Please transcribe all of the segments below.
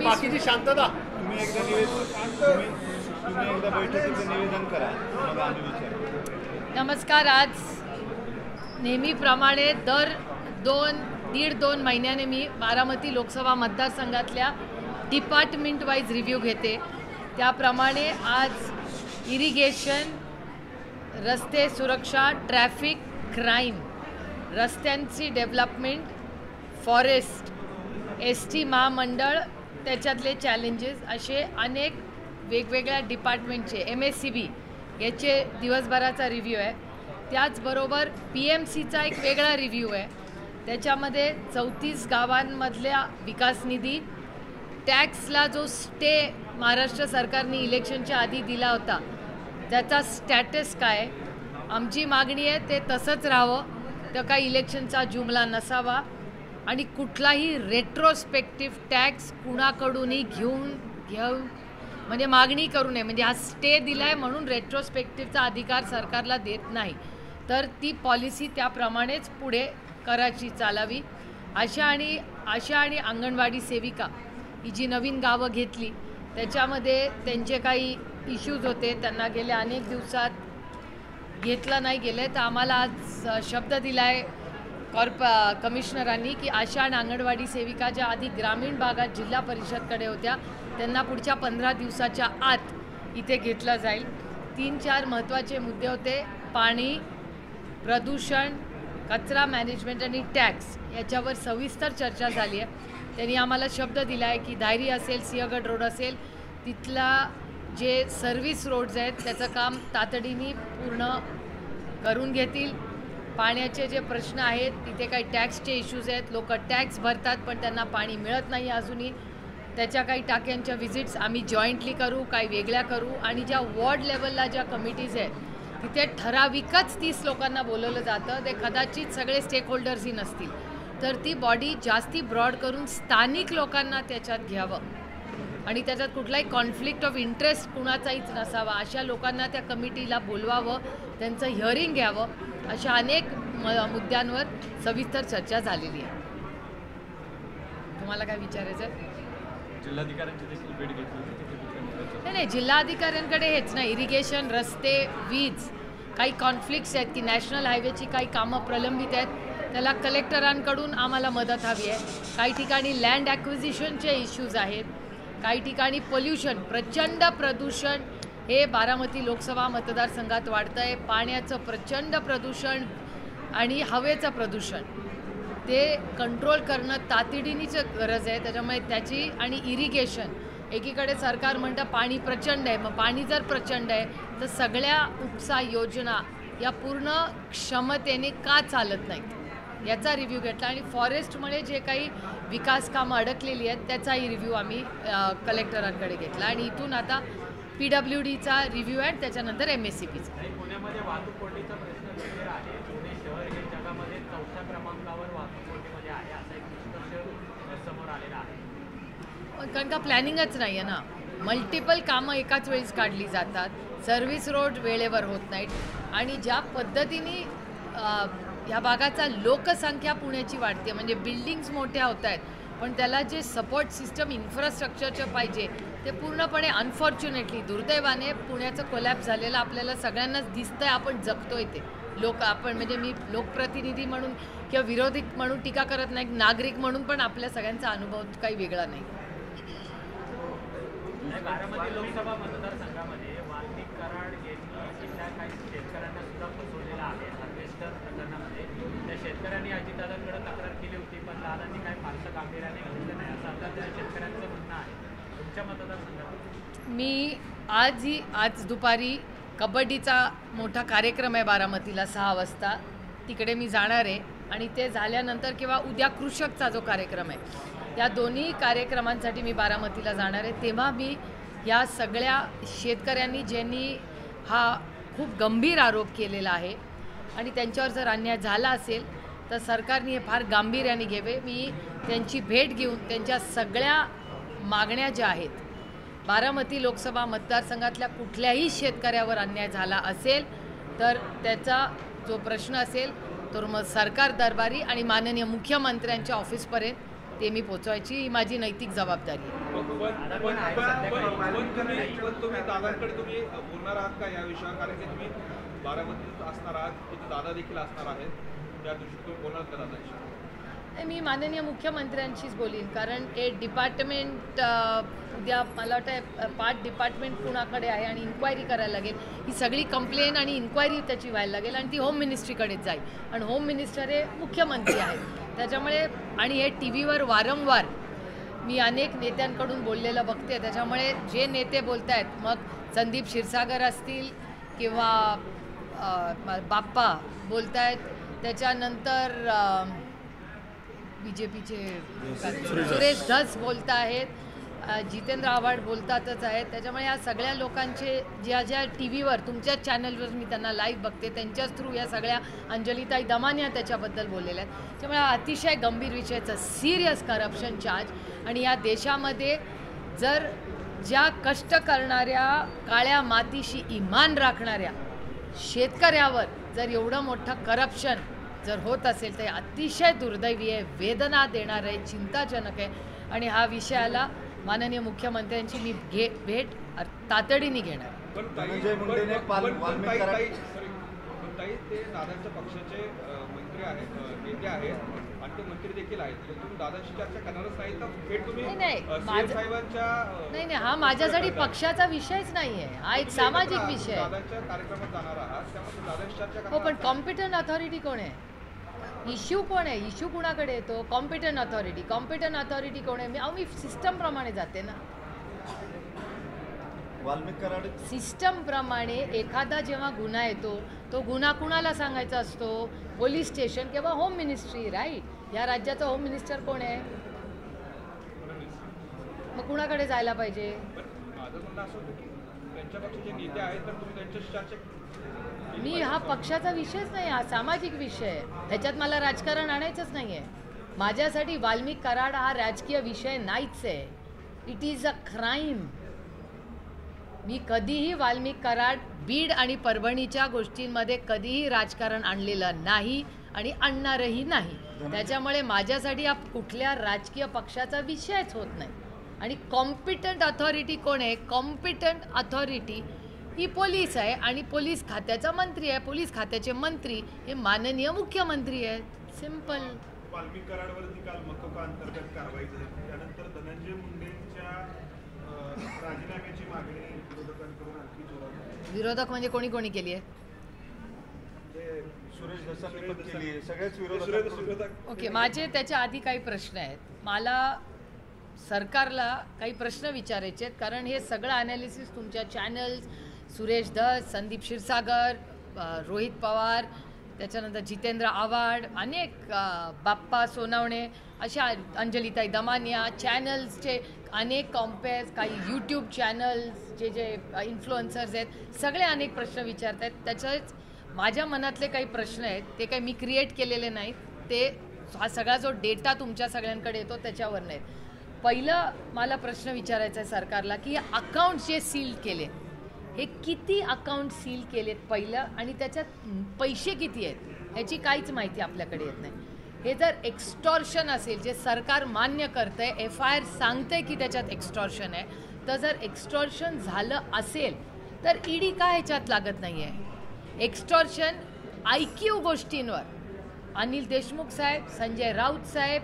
बाकीची शांतता तुम्ही एकदा बैठकीचं निवेदन करा, मग आम्ही विचारू. नमस्कार. आज नेहमीप्रमाणे दर 1.5-2 महिन्याने मी बारामती लोकसभा मतदारसंघातल्या डिपार्टमेंट वाईज रिव्ह्यू घेते. त्याप्रमाणे आज इरिगेशन, रस्ते सुरक्षा, ट्रॅफिक, क्राईम, रस्त्यांची डेव्हलपमेंट, फॉरेस्ट, ST महामंडळ, त्याच्यातले चॅलेंजेस, असे अनेक वेगवेगळ्या डिपार्टमेंटचे MSCB याचे दिवसभराचा रिव्ह्यू आहे. त्याचबरोबर PMCचा एक वेगळा रिव्ह्यू आहे. त्याच्यामध्ये 34 गावांमधल्या विकास निधी, टॅक्सला जो स्टे महाराष्ट्र सरकारने इलेक्शनच्या आधी दिला होता त्याचा स्टॅटस काय. आमची मागणी आहे ते तसंच राहावं, तर काही इलेक्शनचा जुमला नसावा आणि कुठलाही रेट्रोस्पेक्टिव्ह टॅक्स कुणाकडूनही घेऊन म्हणजे मागणी करू नये. म्हणजे हा स्टे दिला आहे म्हणून रेट्रोस्पेक्टिव्हचा अधिकार सरकारला देत नाही, तर ती पॉलिसी त्याप्रमाणेच पुढे करायची, चालावी. आशा आणि अंगणवाडी सेविका ही जी नवीन गावं घेतली त्याच्यामध्ये त्यांचे काही इश्यूज होते, त्यांना गेल्या अनेक दिवसात घेतलं नाही गेले. तर आम्हाला आज शब्द दिला आहे कमिशनरांनी की आशा आणि अंगणवाडी सेविका ज्या आधी ग्रामीण भागात जिल्हा परिषदकडे होत्या त्यांना पुढच्या 15 दिवसाच्या आत इथे घेतलं जाईल. 3-4 महत्त्वाचे मुद्दे होते. पाणी, प्रदूषण, कचरा मॅनेजमेंट आणि टॅक्स याच्यावर सविस्तर चर्चा झाली आहे. त्यांनी आम्हाला शब्द दिला आहे की धायरी असेल, सिंहगड रोड असेल, तिथला जे सर्व्हिस रोड्स आहेत त्याचं काम तातडीने पूर्ण करून घेतील. पाण्याचे जे प्रश्न आहेत तिथे काही टॅक्सचे इश्यूज आहेत, लोक टॅक्स भरतात पण त्यांना पाणी मिळत नाही अजूनही. त्याच्या काही टाक्यांच्या व्हिजिट्स आम्ही जॉईंटली करू, काही वेगळ्या करू. आणि ज्या वॉर्ड लेवलला ज्या कमिटीज आहेत तिथे ठराविकच 30 लोकांना बोलवलं जातं, ते कदाचित सगळे स्टेक होल्डर्सही नसतील, तर ती बॉडी जास्ती ब्रॉड करून स्थानिक लोकांना त्याच्यात घ्यावं आणि त्याच्यात कुठलाही कॉन्फ्लिक्ट ऑफ इंटरेस्ट कुणाचाहीच नसावा, अशा लोकांना त्या कमिटीला बोलवावं, त्यांचं हिअरिंग घ्यावं. अशा अनेक मुद्द्यांवर सविस्तर चर्चा झालेली आहे. तुम्हाला काय विचारायचं आहे? जिल्हाधिकाऱ्यांची देखील भेट घेतली? नाही, जिल्हाधिकाऱ्यांकडे हेच नाही. इरिगेशन, रस्ते, वीज, काही कॉन्फ्लिक्ट्स आहेत की नॅशनल हायवेची काही कामं प्रलंबित आहेत, त्याला कलेक्टरांकडून आम्हाला मदत हवी आहे. काही ठिकाणी लँड ॲक्विजिशनचे इश्यूज आहेत, काही ठिकाणी पोल्युशन, प्रचंड प्रदूषण हे बारामती लोकसभा मतदारसंघात वाढतं आहे. पाण्याचं प्रचंड प्रदूषण आणि हवेचं प्रदूषण ते कंट्रोल करणं तातडीनीच गरज आहे. त्याच्यामुळे त्याची आणि इरिगेशन, एकीकडे सरकार म्हणतं पाणी प्रचंड आहे, मग पाणी जर प्रचंड आहे तर सगळ्या उपसा योजना या पूर्ण क्षमतेने का चालत नाहीत याचा रिव्ह्यू घेतला. आणि फॉरेस्टमुळे जे काही विकास कामं अडकलेली आहेत त्याचाही रिव्ह्यू आम्ही कलेक्टरांकडे घेतला. आणि इथून आता PWDचा रिव्ह्यू आहे, त्याच्यानंतर MSCBचा. पुण्यामध्ये वाहतूक कोंडीचा प्रश्न गंभीर आहे. पुणे शहर हे जगामध्ये 4थ्या क्रमांकावर वाहतूक कोंडीमध्ये आहे, असा एक निष्कर्ष समोर आलेला आहे. कारण का प्लॅनिंगच नाही आहे ना. मल्टिपल कामं एकाच वेळेस काढली जातात, सर्व्हिस रोड वेळेवर होत नाहीत आणि ज्या पद्धतीने ह्या भागाचा लोकसंख्या पुण्याची वाढते, म्हणजे बिल्डिंग्स मोठ्या होत आहेत पण त्याला जे सपोर्ट सिस्टम इन्फ्रास्ट्रक्चरचं पाहिजे ते पूर्णपणे अनफॉर्च्युनेटली दुर्दैवाने पुण्याचं कोलॅप्स झालेलं आपल्याला सगळ्यांनाच दिसतंय. आपण जगतोय ते आपण म्हणजे मी लोकप्रतिनिधी म्हणून किंवा विरोधी म्हणून टीका करत नाही, नागरिक म्हणून पण आपल्या सगळ्यांचा अनुभव काही वेगळा नाही. बारामती लोकसभा मतदारसंघामध्ये वाल्मिक कराड यांनी काही शेतकऱ्यांना सुद्धा फसवलेला आहे. हार्वेस्टर प्रकरणामध्ये त्या शेतकऱ्यांनी अजितदादांकडे तक्रार केली होती पण दादांनी काही फारसं गांभीर्याने घेतलं नाही, असं आता त्या शेतकऱ्यांचं म्हणणं आहे. तुमच्या मतदारसंघात मी आज दुपारी कबड्डीचा मोठा कार्यक्रम आहे बारामतीला 6 वाजता, तिकडे मी जाणार आहे. आणि ते झाल्यानंतर किंवा उद्या कृषकचा जो कार्यक्रम आहे त्या दोन्ही कार्यक्रमांसाठी मी बारामतीला जाणार आहे. तेव्हा मी या सगळ्या शेतकऱ्यांनी ज्यांनी हा खूप गंभीर आरोप केलेला आहे आणि त्यांच्यावर जर अन्याय झाला असेल तर सरकारने हे फार गांभीर्याने घ्यावे. मी त्यांची भेट घेऊन त्यांच्या सगळ्या मागण्या ज्या आहेत बारामती लोकसभा मतदारसंघातल्या कुठल्याही शेतकऱ्यावर अन्याय झाला असेल तर त्याचा जो प्रश्न असेल तर मग सरकार दरबारी आणि माननीय मुख्यमंत्र्यांच्या ऑफिसपर्यंत ते मी पोचवायची ही माझी नैतिक जबाबदारी आहे. तुम्ही दादांकडे तुम्ही बोलणार आहात का या विषयावर, कारण की तुम्ही बारामतीत असणार आहात, तिथे दादा देखील असणार आहेत, त्या दिवशी तुम्ही बोलणार का दादांशी? मी माननीय मुख्यमंत्र्यांशीच बोलीन, कारण हे डिपार्टमेंट उद्या मला वाटतं पार्ट डिपार्टमेंट कुणाकडे आहे आणि इन्क्वायरी करायला लागेल. ही सगळी कंप्लेन आणि इन्क्वायरी त्याची व्हायला लागेल आणि ती होम मिनिस्ट्रीकडेच जाईल आणि होम मिनिस्टर हे मुख्यमंत्री आहेत. त्याच्यामुळे आणि हे टी व्हीवर वारंवार मी अनेक नेत्यांकडून बोललेलं बघते, त्याच्यामुळे जे नेते बोलत आहेत, मग संदीप क्षीरसागर असतील किंवा बाप्पा बोलत आहेत, त्याच्यानंतर BJPचे सुरेश धस बोलत आहेत, जितेंद्र आव्हाड बोलतातच आहेत. त्याच्यामुळे या सगळ्या लोकांचे ज्या टी व्हीवर तुमच्या चॅनलवर मी त्यांना लाईव्ह बघते त्यांच्याच थ्रू या सगळ्या अंजलीताई दमानिया त्याच्याबद्दल बोललेल्या आहेत. त्यामुळे हा अतिशय गंभीर विषयाचं सिरियस करप्शन चार्ज आणि या देशामध्ये जर ज्या कष्ट करणाऱ्या काळ्या मातीशी इमान राखणाऱ्या शेतकऱ्यावर जर एवढं मोठं करप्शन जर होत असेल तर अतिशय दुर्दैवी आहे, वेदना देणार आहे, चिंताजनक आहे आणि हा विषयाला माननीय मुख्यमंत्र्यांची मी भेट तातडीने घेणार. ते दादांच्या पक्षाचे मंत्री आहेत, नेते आहेत आणि ते मंत्री देखील आहेत, तुम्ही दादांशी चर्चा करणारच नाही तर थेट तुम्ही नाही हा माझ्यासाठी पक्षाचा विषयच नाही आहे, हा एक सामाजिक विषय आहे. दादांच्या कार्यक्रमात जाणार आहात त्यामुळे दादांशी चर्चा हो, पण कॉम्पिटंट अथॉरिटी कोण आहे? इश्यू कोण आहे? इश्यू कुणाकडे येतो? कॉम्पिटंट अथॉरिटी कोण आहे? मी सिस्टमप्रमाणे जाते ना. सिस्टमप्रमाणे एखादा जेव्हा गुन्हा येतो तो गुन्हा कुणाला सांगायचा असतो? पोलीस स्टेशन किंवा होम मिनिस्ट्री, राईट? या राज्याचा होम मिनिस्टर कोण आहे? मग कुणाकडे जायला पाहिजे? माझं म्हणणं असं होतं की त्यांच्या पक्षाचे नेते आहेत तर तुम्ही त्यांच्याशी चर्चा. मी हा पक्षाचा विषयच नाही, हा सामाजिक विषय आहे. ह्याच्यात मला राजकारण आणायचंच नाही आहे. माझ्यासाठी वाल्मिक कराड हा राजकीय विषय नाहीच आहे. It is a crime. मी कधीही वाल्मिक कराड, बीड आणि परभणीच्या गोष्टींमध्ये कधीही राजकारण आणलेलं नाही आणि आणणारही नाही. त्याच्यामुळे माझ्यासाठी हा कुठल्या राजकीय पक्षाचा विषयच होत नाही. आणि कॉम्पिटंट अथॉरिटी कोण आहे? कॉम्पिटंट अथॉरिटी ही पोलीस आहे आणि पोलीस खात्याचा मंत्री आहे. पोलीस खात्याचे मंत्री हे माननीय मुख्यमंत्री आहेत. सिंपल. वाल्मिक कराडवरती काल मकोका अंतर्गत कारवाई झाली, त्यानंतर धनंजय मुंडेंच्या राजीनाम्याची मागणी विरोधकांकडून आणखी जोरात. विरोधक म्हणजे कोणी कोणी केली आहे? सुरेश धसांनी पण केली आहे, सगळेच विरोधक. ओके, माझे त्याच्या आधी काही प्रश्न आहेत. मला सरकारला काही प्रश्न विचारायचे आहेत, कारण हे सगळं ॲनालिसिस तुमच्या चॅनल्स, सुरेश धस, संदीप क्षीरसागर, रोहित पवार, त्याच्यानंतर जितेंद्र आव्हाड, अनेक बाप्पा सोनवणे, अशा अंजलीताई दमानिया चॅनल्सचे अनेक कॉम्पेअर्स, काही यूट्यूब चॅनल्स जे इन्फ्लुएन्सर्स आहेत, सगळे अनेक प्रश्न विचारत आहेत. त्याच्याच माझ्या मनातले काही प्रश्न आहेत, ते काही मी क्रिएट केलेले नाहीत, ते हा सगळा जो डेटा तुमच्या सगळ्यांकडे येतो त्याच्यावर नाहीत. पहिलं मला प्रश्न विचारायचा आहे सरकारला की अकाउंट जे सील केले, हे किती अकाउंट सील केलेत पहिलं, आणि त्याच्यात पैसे किती आहेत ह्याची काहीच माहिती आपल्याकडे येत नाही. हे जर एक्स्टॉर्शन असेल, जे सरकार मान्य करतं आहे, FIR सांगते की त्याच्यात एक्स्टॉर्शन आहे, तर जर एक्स्टॉर्शन झालं असेल तर ED का ह्याच्यात लागत नाही आहे? एक्स्टॉर्शन IQ गोष्टींवर अनिल देशमुख साहेब, संजय राऊत साहेब,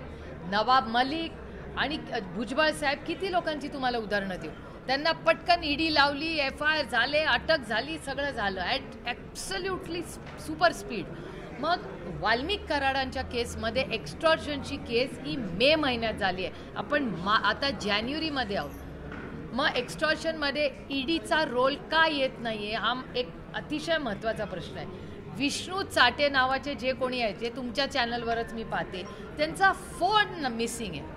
नवाब मलिक आणि भुजबळ साहेब, किती लोकांची तुम्हाला उदाहरणं देऊ? त्यांना पटकन ED लावली, FIR झाले, अटक झाली, सगळं झालं ॲब्सोल्युटली सुपर स्पीड. मग वाल्मिक कराडांच्या केसमध्ये एक्स्टॉर्शनची केस ही मे महिन्यात झाली आहे. आपण आता जानेवारीमध्ये आहोत. मग एक्स्टॉर्शनमध्ये EDचा रोल का येत नाही आहे, हा एक अतिशय महत्त्वाचा प्रश्न आहे. विष्णू चाटे नावाचे जे कोणी आहेत, जे तुमच्या चॅनलवरच मी पाहते, त्यांचा फोन मिसिंग आहे.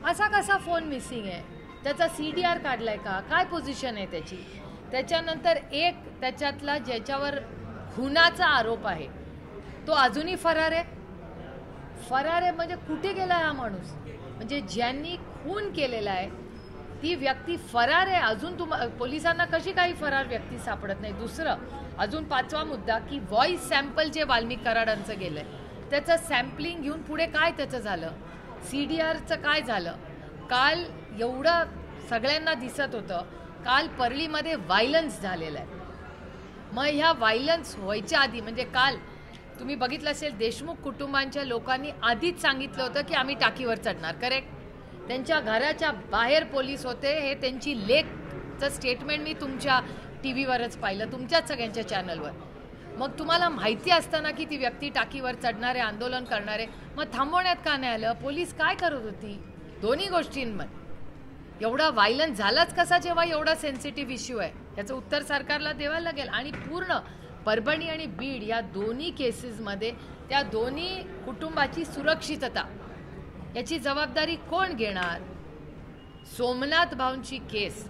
असा कसा फोन मिसिंग आहे? त्याचा CDR काढलाय का? काय पोझिशन आहे त्याची? त्याच्यानंतर एक त्याच्यातला ज्याच्यावर खुनाचा आरोप आहे तो अजूनही फरार आहे. फरार आहे म्हणजे कुठे गेला हा माणूस? म्हणजे ज्यांनी खून केलेला आहे ती व्यक्ती फरार आहे. अजून पोलिसांना कशी काही फरार व्यक्ती सापडत नाही. दुसरं अजून 5वा मुद्दा की व्हॉइस सॅम्पल जे वाल्मिक कराडांचं गेलंय त्याचं सॅम्पलिंग घेऊन पुढे काय त्याचं झालं, CDRचं काय झालं. काल एवढं सगळ्यांना दिसत होतं, काल परळीमध्ये व्हायलन्स झालेलं आहे. मग ह्या व्हायलन्स व्हायच्या आधी म्हणजे काल तुम्ही बघितलं असेल देशमुख कुटुंबांच्या लोकांनी आधीच सांगितलं होतं की आम्ही टाकीवर चढणार. करेक्ट. त्यांच्या घराच्या बाहेर पोलीस होते. हे त्यांची लेखचं स्टेटमेंट मी तुमच्या TV वरच पाहिलं, तुमच्याच सगळ्यांच्या चॅनलवर. मग तुम्हाला माहिती असताना की ती व्यक्ती टाकीवर चढणारे, आंदोलन करणारे, मग थांबवण्यात का नाही आलं. पोलीस काय करत होती. दोन्ही गोष्टींमध्ये एवढा व्हायलन्स झालाच कसा जेव्हा एवढा सेन्सिटिव्ह इश्यू आहे. याचं उत्तर सरकारला द्यावं लागेल. आणि पूर्ण परभणी आणि बीड या दोन्ही केसेसमध्ये त्या दोन्ही कुटुंबाची सुरक्षितता याची जबाबदारी कोण घेणार. सोमनाथ भाऊंची केस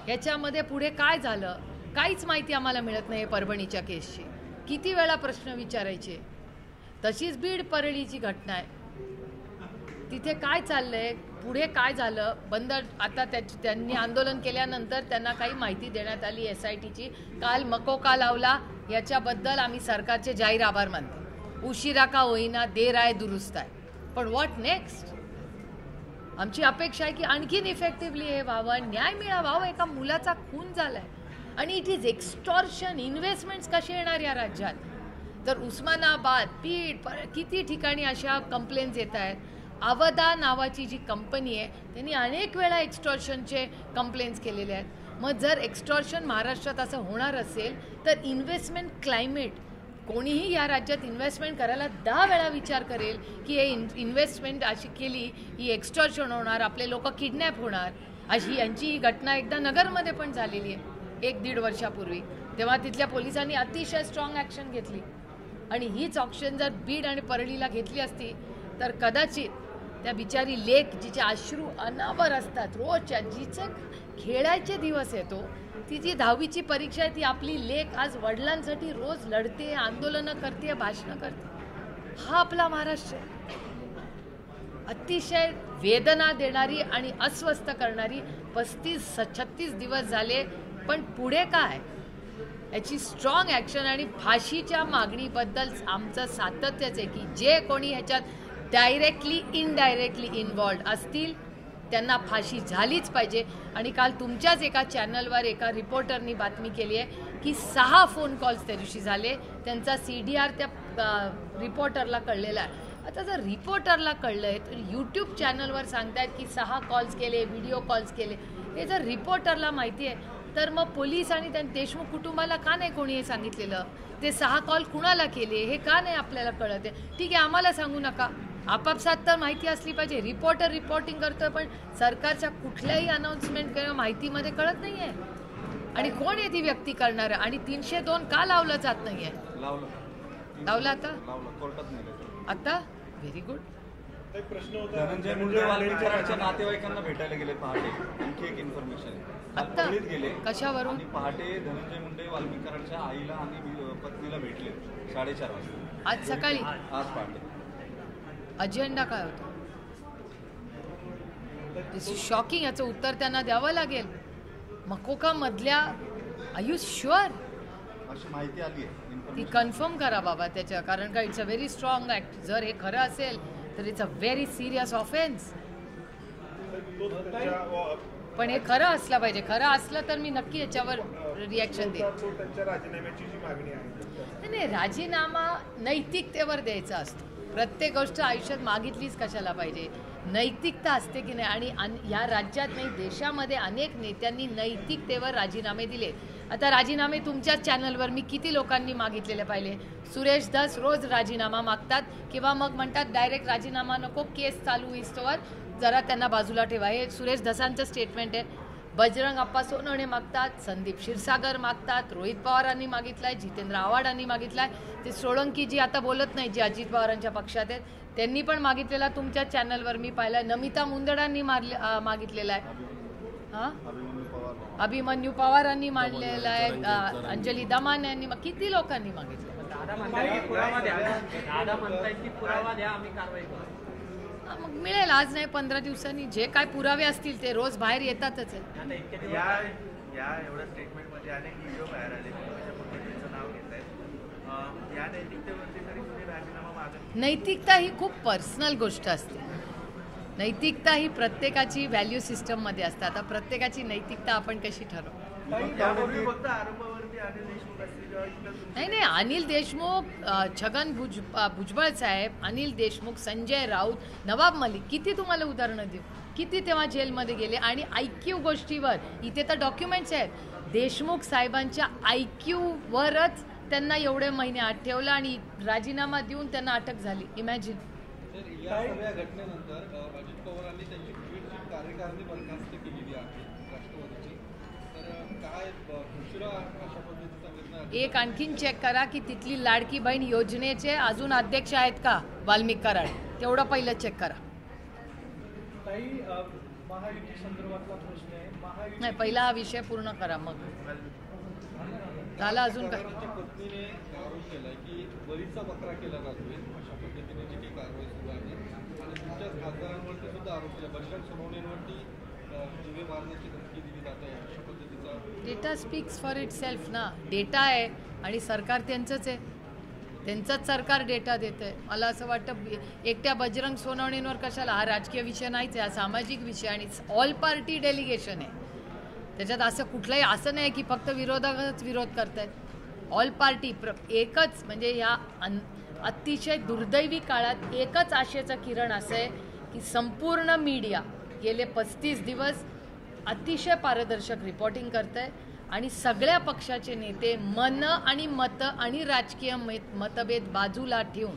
याच्यामध्ये पुढे काय झालं काहीच माहिती आम्हाला मिळत नाही. परभणीच्या केसची किती वेळा प्रश्न विचारायचे. तशीच बीड परळीची घटना आहे. तिथे काय चाललंय, पुढे काय झालं. बंद आता त्यांनी आंदोलन केल्यानंतर त्यांना काही माहिती देण्यात आली SITची. काल मकोका लावला याच्याबद्दल आम्ही सरकारचे जाहीर आभार मानतो. उशिरा का होईना, देर आहे दुरुस्त आहे. पण व्हॉट नेक्स्ट. आमची अपेक्षा आहे की आणखीन इफेक्टिव्हली हे व्हावं, न्याय मिळावा. एका मुलाचा खून झालाय आणि इट इज एक्स्टॉर्शन. इन्व्हेस्टमेंट्स कसे येणार या राज्यात. तर उस्मानाबाद, बीड, किती ठिकाणी अशा कंप्लेंट्स येत आहेत. अवधा नावाची जी कंपनी आहे त्यांनी अनेक वेळा एक्स्टॉर्शनचे कंप्लेंट्स केलेले आहेत. मग जर एक्स्टॉर्शन महाराष्ट्रात असं होणार असेल तर इन्व्हेस्टमेंट क्लायमेट, कोणीही या राज्यात इन्व्हेस्टमेंट करायला 10 वेळा विचार करेल की हे इन्व्हेस्टमेंट अशी केली ही एक्स्टॉर्शन होणार, आपले लोक किडनॅप होणार. अशी यांची ही घटना एकदा नगरमध्ये पण झालेली आहे 1-1.5 वर्षापूर्वी. तेव्हा तिथल्या पोलिसांनी अतिशय स्ट्रॉंग ॲक्शन घेतली. आणि हीच ऑप्शन जर बीड आणि परळीला घेतली असती तर कदाचित त्या बिचारी लेक जिचे अश्रू अनावर असतात रोजच्या, जिचे खेळायचे दिवस येतो, ती जी 10वीची परीक्षा आहे ती आपली लेक आज वडिलांसाठी रोज लढते, आंदोलनं करते, भाषणं करते. हा आपला महाराष्ट्र आहे. अतिशय वेदना देणारी आणि अस्वस्थ करणारी 35-36 दिवस झाले. पण पुढे काय याची स्ट्रॉंग ॲक्शन आणि फाशीच्या मागणीबद्दल आमचं सातत्यच आहे की जे कोणी ह्याच्यात डायरेक्टली इनडायरेक्टली इन्व्हॉल्ड असतील त्यांना फाशी झालीच पाहिजे. आणि काल तुमच्याच एका चॅनलवर एका रिपोर्टरनी बातमी केली आहे की 6 फोन कॉल्स त्या दिवशी झाले. त्यांचा CDR त्या रिपोर्टरला कळलेला आहे. आता जर रिपोर्टरला कळलं आहे तर यूट्यूब चॅनलवर सांगतायत की 6 कॉल्स केले, व्हिडिओ कॉल्स केले. हे जर रिपोर्टरला माहिती आहे तर मग पोलीस आणि त्या देशमुख कुटुंबाला का नाही कोणी हे सांगितलेलं. ते 6 कॉल कुणाला केले हे का नाही आपल्याला कळत आहे. ठीक आहे, आम्हाला सांगू नका, आपापसात तर माहिती असली पाहिजे. रिपोर्टर रिपोर्टिंग करतोय पण सरकारच्या कुठल्याही अनाऊन्समेंट किंवा माहितीमध्ये कळत नाही आहे. आणि कोण आहे ती व्यक्ती करणार. आणि 302 का लावलं जात नाही आहे. लावलं आता व्हेरी गुड. प्रश्न होता धनंजय मुंडे वाल्मिक कराडच्या नातेवाईकांना भेटायला गेले पहाटे. आणखी एक इन्फॉर्मेशन आता गेले कशावरून. आणि पहाटे धनंजय मुंडे वाल्मिक कराडच्या आईला आणि पत्नीला भेटले 4:30 वाजता. आज सकाळी. आज पहाटे. अजेंडा काय होता. दिस इज शॉकिंग. याचं उत्तर त्यांना द्यावं लागेल. मकोका मधल्या आर यू शुअर अशी माहिती आली आहे. ती कन्फर्म करा बाबा त्याच्या. कारण का it's a very strong act. जर हे खरं असेल तर it's a very serious offence. पण हे खरं असलं पाहिजे. खरं असलं तर मी नक्की याच्यावर रिॲक्शन देईन. नाही, राजीनामा नैतिकतेवर द्यायचा असतो. प्रत्येक गोष्ट आयुष्यात मागितलीच कशाला पाहिजे. नैतिकता असते की नाही. आणि या राज्यात नाही देशामध्ये अनेक नेत्यांनी नैतिकतेवर राजीनामे दिले. आता राजीनामे तुमच्याच चॅनलवर मी किती लोकांनी मागितलेले पाहिले. सुरेश धस रोज राजीनामा मागतात किंवा मग म्हणतात डायरेक्ट राजीनामा नको, केस चालू इस्तोवर जरा त्यांना बाजूला ठेवा. हे सुरेश धसांचं स्टेटमेंट आहे. बजरंग अप्पा सोनवणे मागतात, संदीप क्षीरसागर मागतात, रोहित पवारांनी मागितलाय, जितेंद्र आव्हाडांनी मागितलाय. ते सोळंकी जी आता बोलत नाही, जी अजित पवारांच्या पक्षात आहेत, त्यांनी पण मागितलेला तुमच्या चॅनलवर मी पाहिला. नमिता मुंदडांनी मागितलेला आहे. हां, अभिमन्यू पवारांनी मांडलेला आहे. अंजली दमान यांनी किती लोकांनी मागितलं. दादा म्हणतायत की पुरावा द्या. दादा म्हणतायत की पुरावा द्या, आम्ही कारवाई करू. मग मिळेल, आज नाही 15 दिवसांनी जे काय पुरावे असतील ते रोज बाहेर येतातच आहे. आता इतके दिवस या एवढ्या स्टेटमेंटमध्ये अनेक व्हिडिओ बाहेर आले अशा पद्धतीचं नाव घेत आहेत. या नैतिकतेवरती तरी तुम्ही राजीनामा मागत नैतिकता ही खूप पर्सनल गोष्ट असते. नैतिकता ही प्रत्येकाची व्हॅल्यू सिस्टममध्ये असते. आता प्रत्येकाची नैतिकता आपण कशी ठरवू? यापूर्वी फक्त आरोपावरती अनिल देशमुख असतील किंवा इतर तुमचे नाही, अनिल देशमुख, छगन भुजबळ साहेब, अनिल देशमुख, संजय राऊत, नवाब मलिक, किती तुम्हाला उदाहरणं देऊ? किती तेव्हा जेलमध्ये गेले आणि IQ गोष्टीवर इथे तर डॉक्युमेंट्स आहेत. देशमुख साहेबांच्या IQवरच त्यांना एवढे महिने आत ठेवलं आणि राजीनामा देऊन त्यांना अटक झाली. इमॅजिन. तर या सगळ्या घटनेनंतर अजित पवारांनी त्यांची बीडची कार्यकारिणी बरखास्त केलेली आहे राष्ट्रवादीची. तर काय दुसरा अशा पद्धतीचा निर्णय? एक आणखीन चेक करा की तिथली लाडकी बहीण योजनेचे अजून अध्यक्ष आहेत का वाल्मिक कराड, तेवढं पहिलं चेक करा. महायुती संदर्भातला प्रश्न आहे. नाही, पहिला हा विषय पूर्ण करा, मग झाला. अजून काय? पवारांच्या पत्नीने आरोप केलाय की बरीचसा बकरा केला जातोय, अशा पद्धतीने जी काही कारवाई सुरू आहे. आणि तुमच्याच खासदारांवरती सुद्धा आरोप केला, बजरंग सोनवणेंवरती जीवे मारण्याची धमकी दिली जात आहे, अशा पद्धतीचा. Data speaks for it self ना. डेटा आहे आणि सरकार त्यांचंच आहे, त्यांचंच सरकार डेटा देतं आहे. मला असं वाटतं एकट्या बजरंग सोनवणेंवर कशाला, हा राजकीय विषय नाहीच आहे, हा सामाजिक विषय आणि ऑल पार्टी डेलिगेशन आहे. त्याच्यात असं कुठलंही असं नाही की फक्त विरोधकच विरोध करत आहेत. ऑल पार्टी एकच, म्हणजे ह्या अतिशय दुर्दैवी काळात एकच आशेचं किरण असं आहे की संपूर्ण मीडिया गेले 35 दिवस अतिशय पारदर्शक रिपोर्टिंग करत आहे आणि सगळ्या पक्षाचे नेते मन आणि मतं आणि राजकीय मतभेद बाजूला ठेवून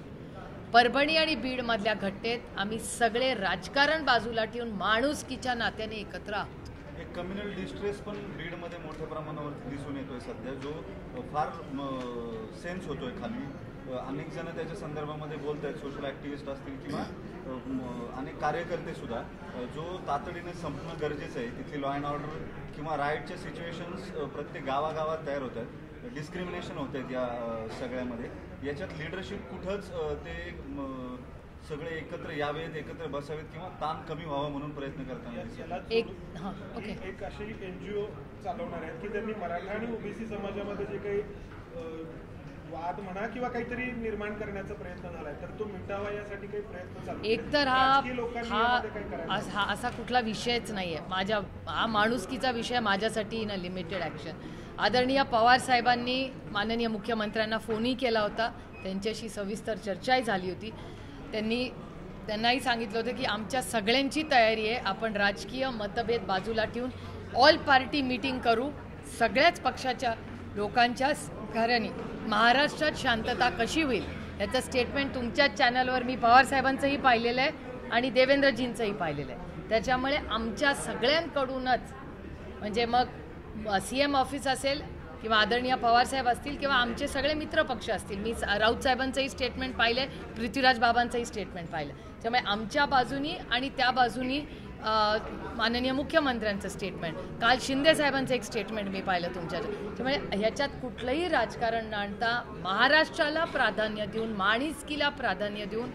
परभणी आणि बीडमधल्या घटनेत आम्ही सगळे राजकारण बाजूला ठेवून माणुसकीच्या नात्याने एकत्र आहोत. एक कम्युनल डिस्ट्रेस पण बीडमध्ये मोठ्या प्रमाणावर दिसून येतोय सध्या, जो फार सेन्स होतोय खाली. अनेक जण त्याच्या संदर्भामध्ये बोलत आहेत, सोशल ॲक्टिव्हिस्ट असतील किंवा अनेक कार्यकर्ते सुद्धा, जो तातडीने संपणं गरजेचं आहे. तिथली लॉ अँड ऑर्डर किंवा राईटच्या सिच्युएशन्स प्रत्येक गावागावात तयार होत आहेत, डिस्क्रिमिनेशन होत आहेत या सगळ्यामध्ये. याच्यात लिडरशिप कुठंच ते सगळे एकत्र यावेत, एकत्र बसावेत किंवा ताण कमी व्हावा म्हणून प्रयत्न करताना दिसतात. एक अशी NGO चालवणार आहेत की त्यांनी मराठा आणि OBC समाजामध्ये जे काही वाद म्हणा किंवा काहीतरी निर्माण करण्याचा प्रयत्न झालाय, तर तो मिटावा यासाठी काही प्रयत्न चालू आहेत. एक तर हा असा कुठला विषयच नाही आहे. हा माणुसकीचा विषय माझ्यासाठी ना लिमिटेड ॲक्शन. आदरणीय पवार साहेबांनी माननीय मुख्यमंत्र्यांना फोनही केला होता, त्यांच्याशी सविस्तर चर्चाही झाली होती. त्यांनाही सांगितलं होतं की आमच्या सगळ्यांची तयारी आहे, आपण राजकीय मतभेद बाजूला ठेवून ऑल पार्टी मीटिंग करू, सगळ्याच पक्षाच्या लोकांच्या घराने महाराष्ट्रात शांतता कशी होईल याचं स्टेटमेंट तुमच्याच चॅनलवर मी पवार साहेबांचंही पाहिलेलं आहे आणि देवेंद्रजींचंही पाहिलेलं आहे. त्याच्यामुळे आमच्या सगळ्यांकडूनच, म्हणजे मग CM ऑफिस असेल किंवा आदरणीय पवारसाहेब असतील किंवा आमचे सगळे मित्रपक्ष असतील, मी राऊत साहेबांचंही स्टेटमेंट पाहिलं आहे, पृथ्वीराज बाबांचंही स्टेटमेंट पाहिलं. त्यामुळे आमच्या बाजूनी आणि त्या बाजूनी माननीय मुख्यमंत्र्यांचं स्टेटमेंट, काल शिंदे साहेबांचं एक स्टेटमेंट मी पाहिलं तुमच्या. त्यामुळे ह्याच्यात कुठलंही राजकारण न आणता महाराष्ट्राला प्राधान्य देऊन, माणिसकीला प्राधान्य देऊन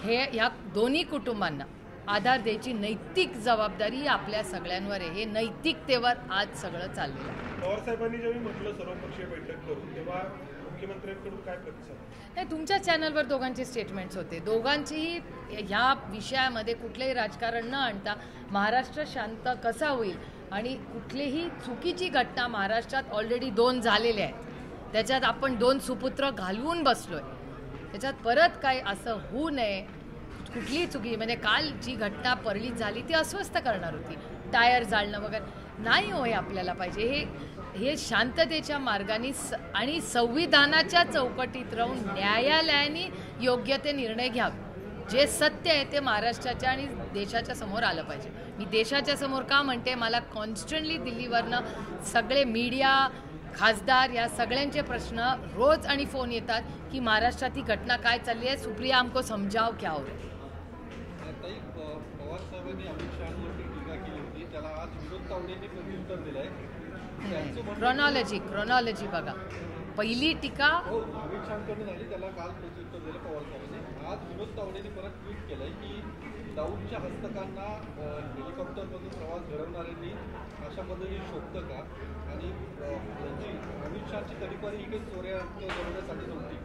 ह्या दोन्ही कुटुंबांना आधार द्यायची नैतिक जबाबदारी आपल्या सगळ्यांवर आहे. हे नैतिकतेवर आज सगळं चाललेलं आहे. पवार साहेबांनी जेव्हा म्हटलं सर्वपक्षीय बैठक करू, तेव्हा मुख्यमंत्र्यांकडून काय प्रतिसाद? नाही, तुमच्या चॅनलवर दोघांचे स्टेटमेंट्स होते. दोघांचीही ह्या विषयामध्ये कुठलंही राजकारण न आणता महाराष्ट्र शांत कसा होईल आणि कुठलीही चुकीची घटना महाराष्ट्रात ऑलरेडी 2 झालेल्या आहेत, त्याच्यात आपण 2 सुपुत्र घालवून बसलोय, त्याच्यात परत काय असं होऊ नये. कुठलीही चुकी, म्हणजे काल जी घटना परळीत झाली ती अस्वस्थ करणार होती, टायर जाळणं वगैरे नाही होय आपल्याला पाहिजे. हे शांततेच्या मार्गाने आणि संविधानाच्या चौकटीत राहून न्यायालयाने योग्य ते निर्णय घ्यावे. जे सत्य आहे ते महाराष्ट्राच्या आणि देशाच्या समोर आलं पाहिजे. मी देशाच्या समोर का म्हणते, मला कॉन्स्टंटली दिल्लीवरनं सगळे मीडिया, खासदार या सगळ्यांचे प्रश्न रोज आणि फोन येतात की महाराष्ट्रात ही घटना काय चालली आहे, सुप्रिया हमको समजाव क्या हो रहा है. पवार साहेबांनी अमित शहांवरती टीका केली होती, त्याला आज विनोद तावडेंनी प्रत्युत्तर दिलंय. क्रॉनॉलॉजी बघा. पहिली टीका हो, अमित शहाकडून झाली, त्याला काल प्रत्युत्तर दिलं पवार साहेबांनी. आज विनोद तावडेने परत ट्विट केलंय की दाऊदच्या हस्तकांना हेलिकॉप्टरमधून प्रवास घडवणाऱ्यांनी अशा पद्धतीने शोधतं का, आणि जी अमित शहाची तडीपारी ही काही चोऱ्या घडवण्यासाठी नव्हती,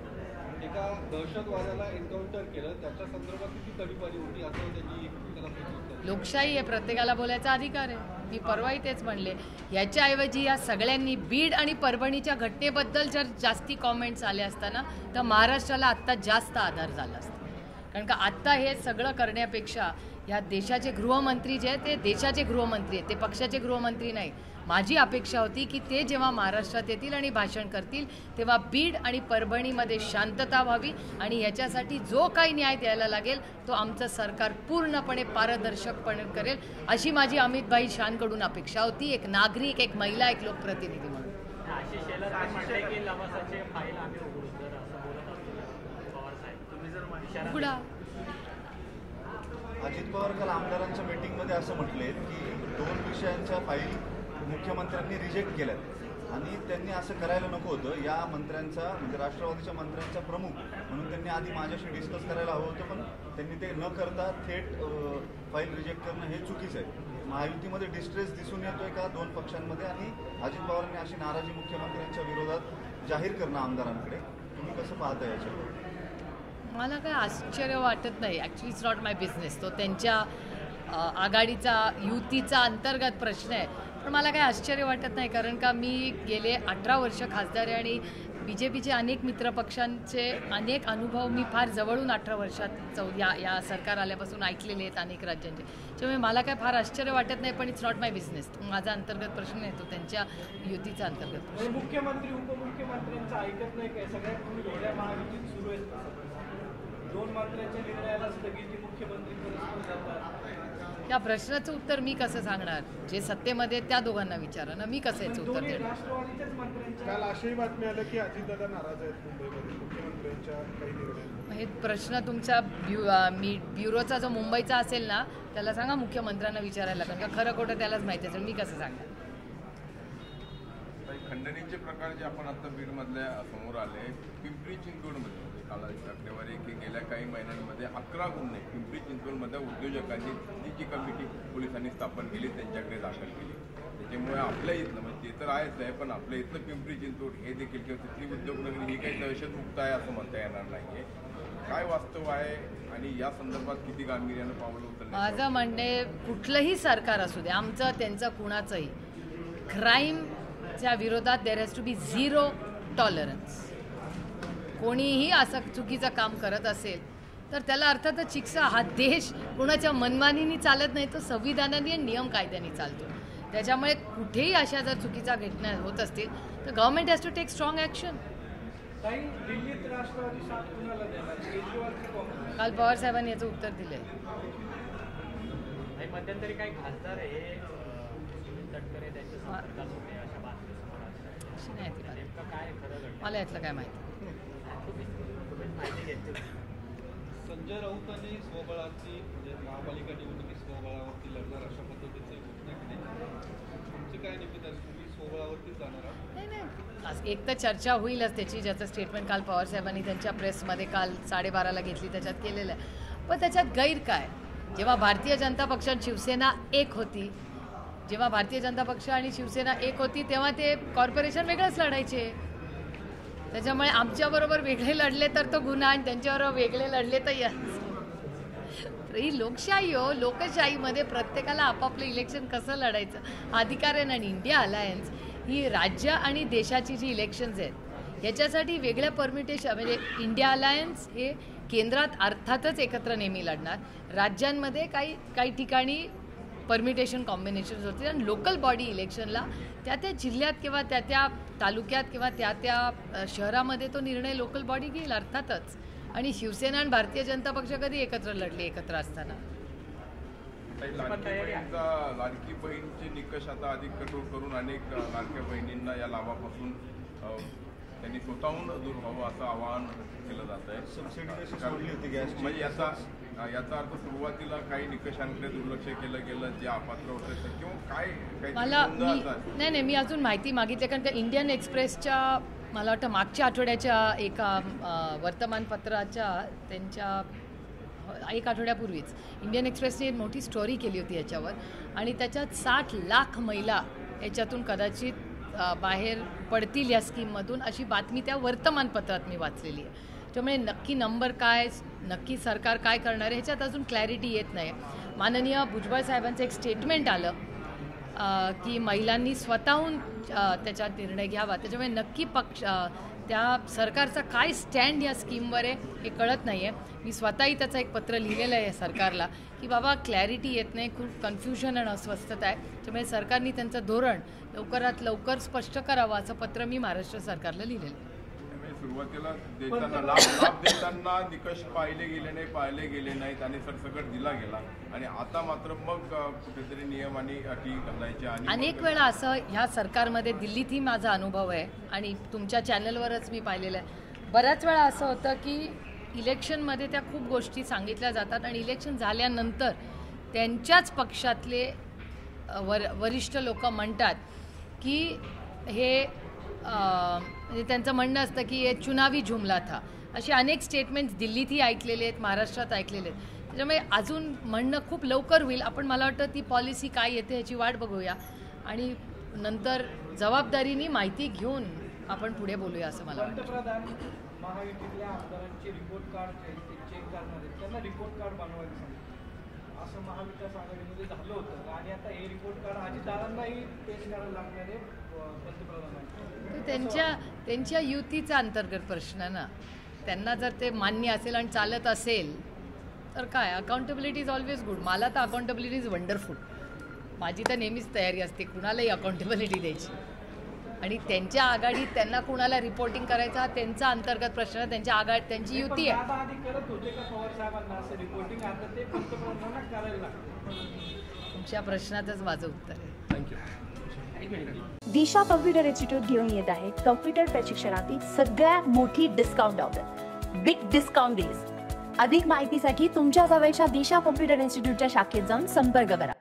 एका दहशतवाद्याला एन्काउंटर केलं, त्याच्या संदर्भात किती तडीपारी होती असं त्यांनी त्याला प्रत्युत्तर. लोकशाही आहे, प्रत्येकाला बोलायचा अधिकार आहे. मी परवाही तेच म्हणले. याच्याऐवजी या सगळ्यांनी बीड आणि परभणीच्या घटनेबद्दल जर जास्ती कॉमेंट्स आले असताना तर महाराष्ट्राला आत्ता जास्त आधार झाला असता. कारण का आत्ता हे सगळं करण्यापेक्षा या देशाचे गृहमंत्री जे आहेत ते देशाचे गृहमंत्री आहेत, ते पक्षाचे गृहमंत्री नाही. माझी अपेक्षा होती की ते जेव्हा महाराष्ट्रात येतील आणि भाषण करतील तेव्हा बीड आणि परभणीमध्ये शांतता व्हावी, आणि याच्यासाठी जो काही न्याय द्यायला लागेल तो आमचं सरकार पूर्णपणे पारदर्शकपणे करेल, अशी माझी अमितभाई शानकडून अपेक्षा होती, एक नागरिक, एक महिला, एक लोकप्रतिनिधी म्हणून. आशिष शेलार म्हणते की लवासाचे फाईल आम्ही उघडू, जर असं बोलत असतो पवार साहेब, तुम्ही जर इशारा उघडा. अजित पवार काल आमदारांच्या मीटिंगमध्ये असं म्हटले की 2 विषयांच्या फाईल मुख्यमंत्र्यांनी रिजेक्ट केल्यात, आणि त्यांनी असं करायला नको होतं. या मंत्र्यांचा म्हणजे राष्ट्रवादीच्या मंत्र्यांचा प्रमुख म्हणून त्यांनी आधी माझ्याशी डिस्कस करायला हवं होतं, पण त्यांनी ते न करता थेट फाईल रिजेक्ट करणं हे चुकीचं आहे. महायुतीमध्ये डिस्ट्रेस दिसून येतोय का 2 पक्षांमध्ये, आणि अजित पवारांनी अशी नाराजी मुख्यमंत्र्यांच्या विरोधात जाहीर करणं आमदारांकडे, तुम्ही कसं पाहता याच्यावर? मला काय आश्चर्य वाटत नाही. Actually it's not my business. तो त्यांच्या आघाडीचा युतीचा अंतर्गत प्रश्न आहे. पण मला काही आश्चर्य वाटत नाही, कारण का मी गेले 18 वर्ष खासदार आहे आणि BJPचे अनेक मित्रपक्षांचे अनेक अनुभव मी फार जवळून 18 वर्षात या सरकार आल्यापासून ऐकलेले आहेत अनेक राज्यांचे. त्यामुळे मला काय फार आश्चर्य वाटत नाही, पण इट्स नॉट माय बिझनेस. माझा अंतर्गत प्रश्न आहे, तो त्यांच्या युतीचा अंतर्गत प्रश्न. मुख्यमंत्री उपमुख्यमंत्र्यांचं ऐकत नाही काय? सगळ्यात वेगळ्या महायुतीत सुरू आहेत. 2 मंत्र्यांच्या निर्णयाला स्थगिती, मुख्यमंत्री परस्पर जातात. या प्रश्नाचं उत्तर मी कसं सांगणार? जे सत्तेमध्ये त्या दोघांना विचारा ना, मी कसं याचं उत्तर देणार? राष्ट्रवादीच्याच मंत्र्यांच्या काल अशाही बातमी आल्या की अजितदादा नाराज आहेत मुंबईमध्ये मुख्यमंत्र्यांच्या काही निर्णयांवर. हे प्रश्न तुमच्या ब्युरोचा जो मुंबईचा असेल ना त्याला सांगा, मुख्यमंत्र्यांना विचारायला, कारण का खरं खोटं त्यालाच माहिती असेल, मी कसं सांगणार? खंडणीचे प्रकार जे आपण आता बीडमधल्या समोर आले, पिंपरी चिंचवडमध्ये कालाची आकडेवारी की गेल्या काही महिन्यांमध्ये 11 गुन्हे पिंपरी चिंचवडमधल्या उद्योजकांनी जी कमिटी पोलिसांनी स्थापन केली त्यांच्याकडे दाखल केली. त्याच्यामुळे आपल्या इथलं म्हणजे ते तर आहेच आहे, पण आपल्या इथलं पिंपरी चिंचवड हे देखील किंवा तिथली उद्योगनगरी ही काही दहशतमुक्त आहे असं म्हणता येणार नाही. काय वास्तव आहे आणि या संदर्भात किती गांभीर्यानं पावलं उचललं? माझं म्हणणे, कुठलंही सरकार असू दे, आमचं त्यांचं कुणाचंही, क्राईमच्या विरोधात there has to be 0 tolerance. कोणीही असं चुकीचं काम करत असेल तर त्याला अर्थातच शिक्षा. हा देश कोणाच्या मनमानीने चालत नाही, तो संविधानाने आणि नियम कायद्याने चालतो. त्याच्यामुळे कुठेही अशा जर चुकीच्या घटना होत असतील तर government has to take strong action. काही दिल्लीत राष्ट्रवादी साथ कुणाला देणार? केजरीवालची काँग्रेस. काल पवार साहेबांनी याचं उत्तर दिलंय. आणि मध्यंतरी काही खासदार हे सुनील तटकरे त्यांच्या संपर्कात होते अशा बातम्या समोर आल्या. अशी नाही ती बातमी. नेमकं काय खरं घडलं? मला यातलं काय माहिती. तुम्हीच माहिती घेतली. संजय राऊतांनी स्वबळाची म्हणजे महापालिका निवडणुकीत स्वबळावरती लढणार अशा पद्धतीची घोषणा केली. तुमची काय निमित्त आहे, तुम्ही स्वबळावरतीच जाणार आहात? नाही, एक तर चर्चा होईलच त्याची, ज्याचं स्टेटमेंट काल पवार साहेबांनी त्यांच्या प्रेसमध्ये काल 12:30ला घेतली त्याच्यात केलेलं आहे. पण त्याच्यात गैर काय? जेव्हा भारतीय जनता पक्ष आणि शिवसेना एक होती, जेव्हा भारतीय जनता पक्ष आणि शिवसेना एक होती तेव्हा ते कॉर्पोरेशन वेगळंच लढायचे. त्याच्यामुळे आमच्याबरोबर वेगळे लढले तर तो गुन्हा, आणि त्यांच्याबरोबर वेगळे लढले तर ही लोकशाही हो. लोकशाहीमध्ये प्रत्येकाला आपापलं इलेक्शन कसं लढायचं हा अधिकार आहे ना. आणि इंडिया अलायन्स ही राज्य आणि देशाची जी इलेक्शन्स आहेत याच्यासाठी वेगळ्या परमिटेशन, म्हणजे इंडिया अलायन्स हे केंद्रात अर्थातच एकत्र नेहमी लढणार, राज्यांमध्ये काही ठिकाणी परमिटेशन कॉम्बिनेशन्स होतील, आणि लोकल बॉडी इलेक्शनला त्या जिल्ह्यात किंवा त्या तालुक्यात किंवा त्या शहरामध्ये तो निर्णय लोकल बॉडी घेईल अर्थातच. आणि शिवसेना आणि भारतीय जनता पक्ष कधी एकत्र लढले एकत्र असताना? लाडकी बहीणचे निकष आता अधिक कठोर करून अनेक लाडक्या बहिणींना या लाभापासून त्यांनी स्वतःहून दूर व्हावं असं आवाहन केलं जात आहे. सबसिडी कशी सोडली होती गॅसची? म्हणजे याचा अर्थ सुरुवातीला काही निकषांकडे दुर्लक्ष केलं गेलं जे अपात्र होतं किंवा काय मला नाही मी अजून माहिती मागितली, कारण त्या इंडियन एक्सप्रेसच्या मला वाटतं मागच्या आठवड्याच्या एका वर्तमानपत्राच्या त्यांच्या एक आठवड्यापूर्वीच इंडियन एक्सप्रेसने मोठी स्टोरी केली होती याच्यावर आणि त्याच्यात 60 लाख महिला याच्यातून कदाचित बाहेर पडतील या स्कीममधून अशी बातमी त्या वर्तमानपत्रात मी वाचलेली आहे. त्यामुळे नक्की नंबर काय, नक्की सरकार काय करणार आहे ह्याच्यात अजून क्लॅरिटी येत नाही. माननीय भुजबळ साहेबांचं एक स्टेटमेंट आलं की महिलांनी स्वतःहून त्याच्यात निर्णय घ्यावा. त्याच्यामुळे नक्की त्या सरकारचा काय स्टँड या स्कीमवर आहे हे कळत नाही आहे. मी स्वतःही त्याचं एक पत्र लिहिलेलं आहे सरकारला की बाबा क्लॅरिटी येत नाही, खूप कन्फ्युजन आणि अस्वस्थता आहे. त्यामुळे सरकारने त्यांचं धोरण लवकरात लवकर स्पष्ट करावं असं पत्र मी महाराष्ट्र सरकारला लिहिलेलं आहे. सुरुवातीला देताना लाभ देताना निकष पाहिले गेले नाहीत आणि सरसकट दिला गेला आणि आता मात्र मग कुठेतरी नियम आणि अटी घालायच्या. आणि अनेक वेळा असं ह्या सरकारमध्ये दिल्लीतही माझा अनुभव आहे आणि तुमच्या चॅनलवरच मी पाहिलेलं आहे. बऱ्याच वेळा असं होतं की इलेक्शनमध्ये त्या खूप गोष्टी सांगितल्या जातात आणि इलेक्शन झाल्यानंतर त्यांच्याच पक्षातले वरिष्ठ लोक म्हणतात की हे म्हणजे त्यांचं म्हणणं असतं की हे चुनावी जुमला था. असे अनेक स्टेटमेंट्स दिल्लीतही ऐकलेले आहेत, महाराष्ट्रात ऐकलेले आहेत. त्याच्यामुळे अजून म्हणणं खूप लवकर होईल. आपण मला वाटतं ती पॉलिसी काय येते ह्याची वाट बघूया आणि नंतर जबाबदारीने माहिती घेऊन आपण पुढे बोलूया असं मला वाटतं. पंतप्रधान महायुतीतल्या आमदारांचे रिपोर्ट कार्ड ते चेक करणार आहेत, त्यांना रिपोर्ट कार्ड बनवायला सांगितलं असं महाविकास आघाडीमध्ये झालं होतं आणि आता हे रिपोर्ट कार्ड अजितदादांनाही पेश करायला लागणार आहे पंतप्रधानांना. त्यांच्या युतीचा अंतर्गत प्रश्न ना. त्यांना जर ते मान्य असेल आणि चालत असेल तर काय, अकाउंटेबिलिटी इज ऑलवेज गुड. मला तर अकाउंटेबिलिटी इज वंडरफुल. माझी तर नेहमीच तयारी असते कुणालाही अकाउंटेबिलिटी द्यायची आणि त्यांच्या आघाडीत त्यांना कुणाला रिपोर्टिंग करायचा हा त्यांचा अंतर्गत प्रश्न. त्यांच्या आघाडी त्यांची युती आहे. आधी करत होते का पवार साहेबांना असं रिपोर्टिंग, आता ते पंतप्रधानांना करायला लागतं. तुमच्या प्रश्नातच माझं उत्तर आहे. थँक्यू. दिशा कॉम्प्युटर इन्स्टिट्यूट घेऊन येत आहे कॉम्प्युटर प्रशिक्षणातील सगळ्यात मोठी discount offer, big discount days. अधिक माहितीसाठी तुमच्या जवळच्या दिशा कॉम्प्युटर इन्स्टिट्यूटच्या शाखेत जाऊन संपर्क करा.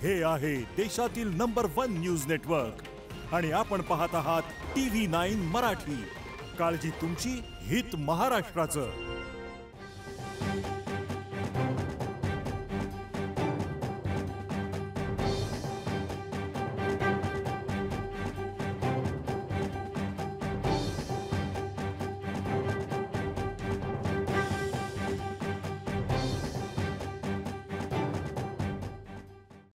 हे आहे देशातील नंबर 1 न्यूज नेटवर्क आणि आपण पाहत आहात TV9 मराठी. काळजी तुमची, हित महाराष्ट्राचं.